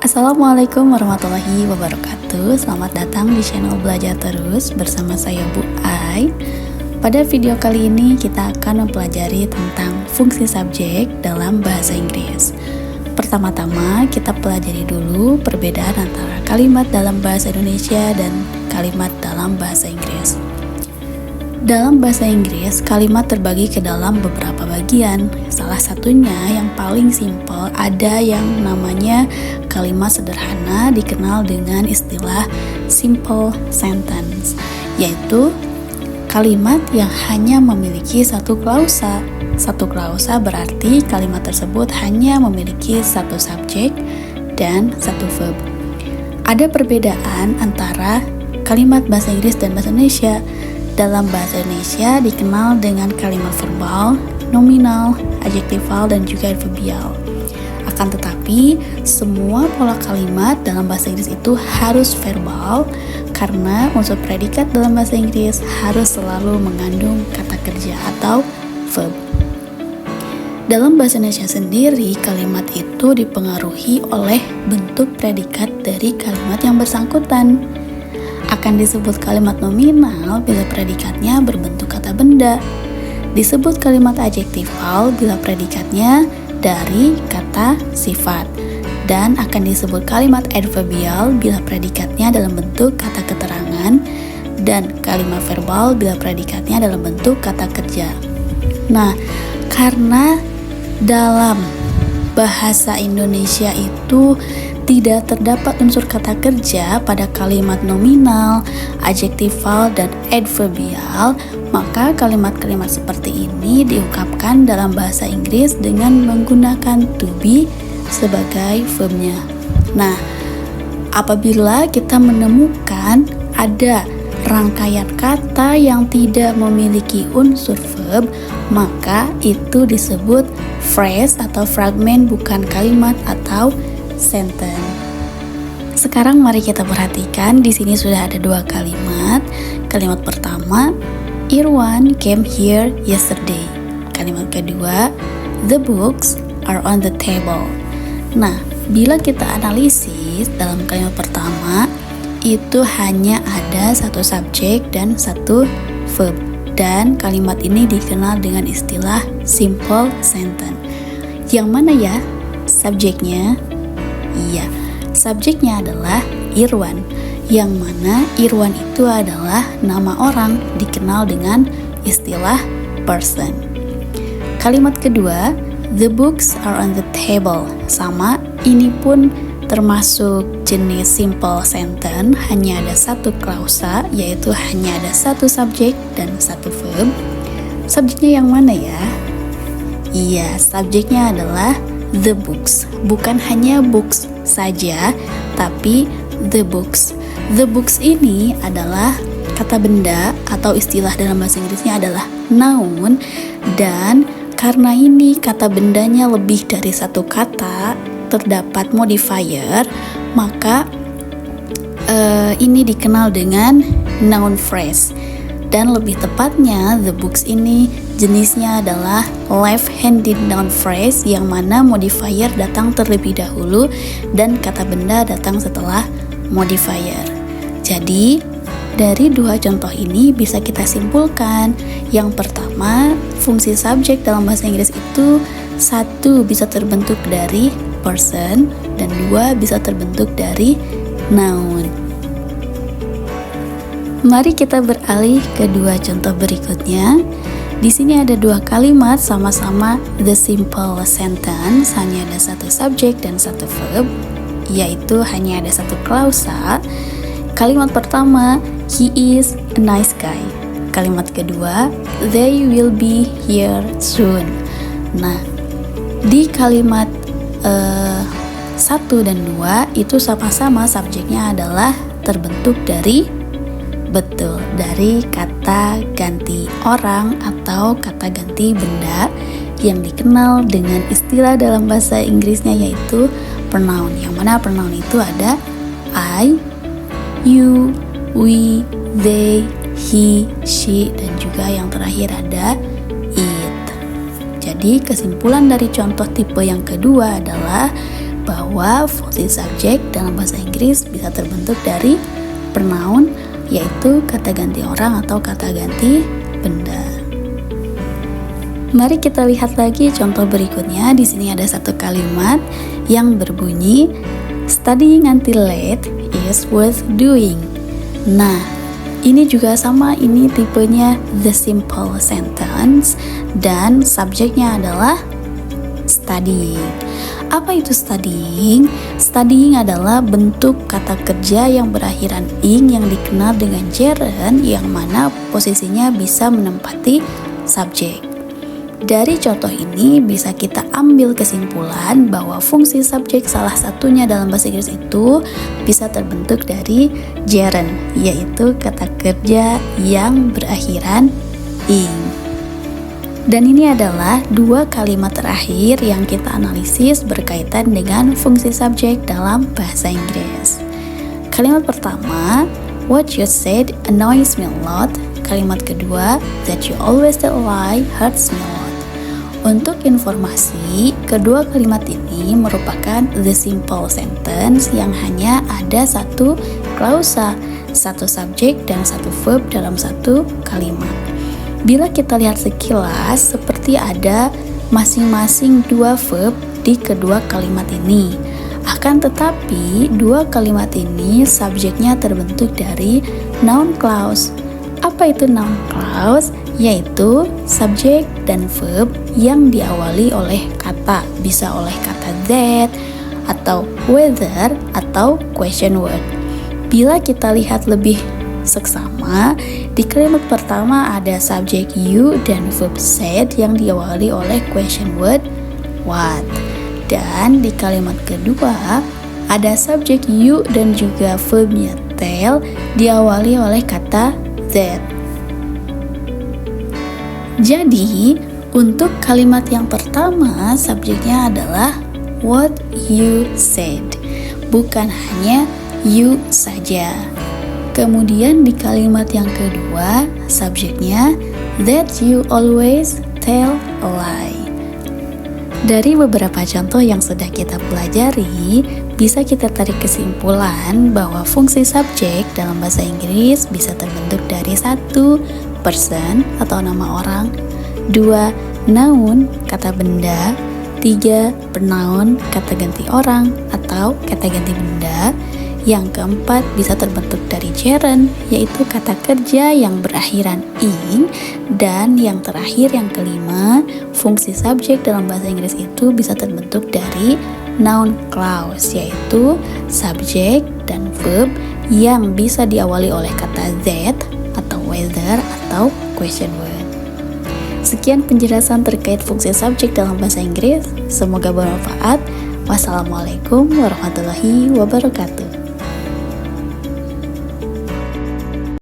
Assalamualaikum warahmatullahi wabarakatuh. Selamat datang di channel Belajar Terus bersama saya Bu Ai. Pada video kali ini kita akan mempelajari tentang fungsi subjek dalam bahasa Inggris. Pertama-tama kita pelajari dulu perbedaan antara kalimat dalam bahasa Indonesia dan kalimat dalam bahasa Inggris. Dalam bahasa Inggris, kalimat terbagi ke dalam beberapa bagian. Salah satunya yang paling simpel ada yang namanya kalimat sederhana dikenal dengan istilah simple sentence, yaitu kalimat yang hanya memiliki satu klausa. Satu klausa berarti kalimat tersebut hanya memiliki satu subjek dan satu verb. Ada perbedaan antara kalimat bahasa Inggris dan bahasa Indonesia. Dalam bahasa Indonesia dikenal dengan kalimat verbal, nominal, adjektival, dan juga adverbial. Akan tetapi, semua pola kalimat dalam bahasa Inggris itu harus verbal karena unsur predikat dalam bahasa Inggris harus selalu mengandung kata kerja atau verb. Dalam bahasa Indonesia sendiri, kalimat itu dipengaruhi oleh bentuk predikat dari kalimat yang bersangkutan. Akan disebut kalimat nominal bila predikatnya berbentuk kata benda. Disebut kalimat adjektival bila predikatnya dari kata sifat. Dan akan disebut kalimat adverbial bila predikatnya dalam bentuk kata keterangan. Dan kalimat verbal bila predikatnya dalam bentuk kata kerja. Nah, karena dalam bahasa Indonesia itu tidak terdapat unsur kata kerja pada kalimat nominal, adjektival, dan adverbial, maka kalimat-kalimat seperti ini diungkapkan dalam bahasa Inggris dengan menggunakan to be sebagai verbnya. Nah, apabila kita menemukan ada rangkaian kata yang tidak memiliki unsur verb, maka itu disebut phrase atau fragmen, bukan kalimat atau sentence. Sekarang mari kita perhatikan, di sini sudah ada dua kalimat. Kalimat pertama, Irwan came here yesterday. Kalimat kedua, the books are on the table. Nah, bila kita analisis dalam kalimat pertama, itu hanya ada satu subjek dan satu verb. Dan kalimat ini dikenal dengan istilah simple sentence. Yang mana ya subjeknya? Iya, subjeknya adalah Irwan, yang mana Irwan itu adalah nama orang, dikenal dengan istilah person. Kalimat kedua, the books are on the table. Sama, ini pun termasuk jenis simple sentence, hanya ada satu klausa, yaitu hanya ada satu subjek dan satu verb. Subjeknya yang mana ya? Iya, subjeknya adalah the books, bukan hanya books saja, tapi the books. The books ini adalah kata benda atau istilah dalam bahasa Inggrisnya adalah noun, dan karena ini kata bendanya lebih dari satu kata, terdapat modifier, maka ini dikenal dengan noun phrase. Dan lebih tepatnya, the books ini jenisnya adalah left-handed noun phrase, yang mana modifier datang terlebih dahulu dan kata benda datang setelah modifier. Jadi, dari dua contoh ini bisa kita simpulkan. Yang pertama, fungsi subjek dalam bahasa Inggris itu satu bisa terbentuk dari person dan dua bisa terbentuk dari noun. Mari kita beralih ke dua contoh berikutnya. Di sini ada dua kalimat sama-sama the simple sentence, hanya ada satu subjek dan satu verb, yaitu hanya ada satu klausa. Kalimat pertama, he is a nice guy. Kalimat kedua, they will be here soon. Nah, di kalimat 1 dan 2 itu sama-sama subjeknya adalah terbentuk dari kata ganti orang atau kata ganti benda yang dikenal dengan istilah dalam bahasa Inggrisnya yaitu pronoun, yang mana pronoun itu ada I, you, we, they, he, she, dan juga yang terakhir ada it. Jadi kesimpulan dari contoh tipe yang kedua adalah bahwa fungsi subjek dalam bahasa Inggris bisa terbentuk dari pronoun, yaitu kata ganti orang atau kata ganti benda. Mari kita lihat lagi contoh berikutnya. Di sini ada satu kalimat yang berbunyi studying until late is worth doing. Nah, ini juga sama, ini tipenya the simple sentence dan subjeknya adalah studying. Apa itu studying? Studying adalah bentuk kata kerja yang berakhiran ing yang dikenal dengan gerund yang mana posisinya bisa menempati subjek. Dari contoh ini bisa kita ambil kesimpulan bahwa fungsi subjek salah satunya dalam bahasa Inggris itu bisa terbentuk dari gerund, yaitu kata kerja yang berakhiran ing. Dan ini adalah dua kalimat terakhir yang kita analisis berkaitan dengan fungsi subjek dalam bahasa Inggris. Kalimat pertama, what you said annoys me a lot. Kalimat kedua, that you always tell a lie hurts me a lot. Untuk informasi, kedua kalimat ini merupakan the simple sentence yang hanya ada satu klausa, satu subjek dan satu verb dalam satu kalimat. Bila kita lihat sekilas, seperti ada masing-masing dua verb di kedua kalimat ini. Akan tetapi, dua kalimat ini subjeknya terbentuk dari noun clause. Apa itu noun clause? Yaitu subjek dan verb yang diawali oleh kata. Bisa oleh kata that, atau whether, atau question word. Bila kita lihat lebih seksama, di kalimat pertama ada subjek you dan verb said yang diawali oleh question word what. Dan di kalimat kedua ada subjek you dan juga verbnya tell diawali oleh kata that. Jadi, untuk kalimat yang pertama subjeknya adalah what you said, bukan hanya you saja. Kemudian di kalimat yang kedua, subjeknya that you always tell a lie. Dari beberapa contoh yang sudah kita pelajari, bisa kita tarik kesimpulan bahwa fungsi subjek dalam bahasa Inggris bisa terbentuk dari 1. person atau nama orang, 2. noun, kata benda, 3. pronoun, kata ganti orang atau kata ganti benda. Yang keempat bisa terbentuk dari gerund, yaitu kata kerja yang berakhiran ing. Dan yang terakhir, yang kelima, fungsi subjek dalam bahasa Inggris itu bisa terbentuk dari noun clause, yaitu subjek dan verb yang bisa diawali oleh kata that atau whether atau question word. Sekian penjelasan terkait fungsi subjek dalam bahasa Inggris. Semoga bermanfaat. Wassalamualaikum warahmatullahi wabarakatuh.